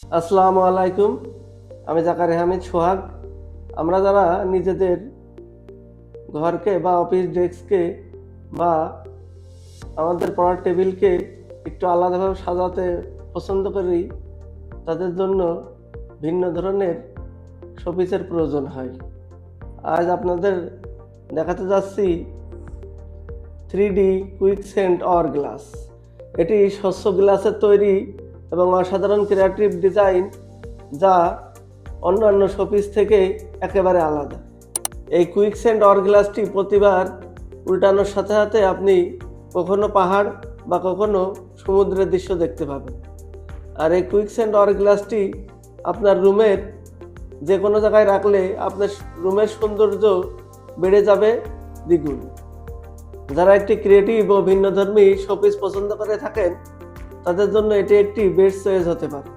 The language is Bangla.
আসসালামু আলাইকুম। আমি জাকারিয়া হামিদ সোহাগ। আমরা যারা নিজেদের ঘরকে বা অফিস ডেস্ককে বা আমাদের পড়ার টেবিলকে একটু আলাদাভাবে সাজাতে পছন্দ করি, তাদের জন্য ভিন্ন ধরনের শোপিসের প্রয়োজন হয়। আজ আপনাদের দেখাতে যাচ্ছি 3D কুইকসেন্ট অর গ্লাস। এটি স্বচ্ছ গ্লাসের তৈরি এবং অসাধারণ ক্রিয়েটিভ ডিজাইন, যা অন্যান্য শোপিস থেকে একেবারে আলাদা। এই কুইকসেন্ট অর গ্লাসটি প্রতিবার উল্টানোর সাথে সাথে আপনি কখনো পাহাড় বা কখনো সমুদ্রের দৃশ্য দেখতে পাবেন। আর এই কুইকসেন্ট অর গ্লাসটি আপনার রুমের যে কোনো জায়গায় রাখলে আপনার রুমের সৌন্দর্য বেড়ে যাবে দ্বিগুণ। যারা একটি ক্রিয়েটিভ ও ভিন্নধর্মী শোপিস পছন্দ করে থাকেন, তাদের জন্য এটি একটি বেস্ট চয়েস হতে পারে।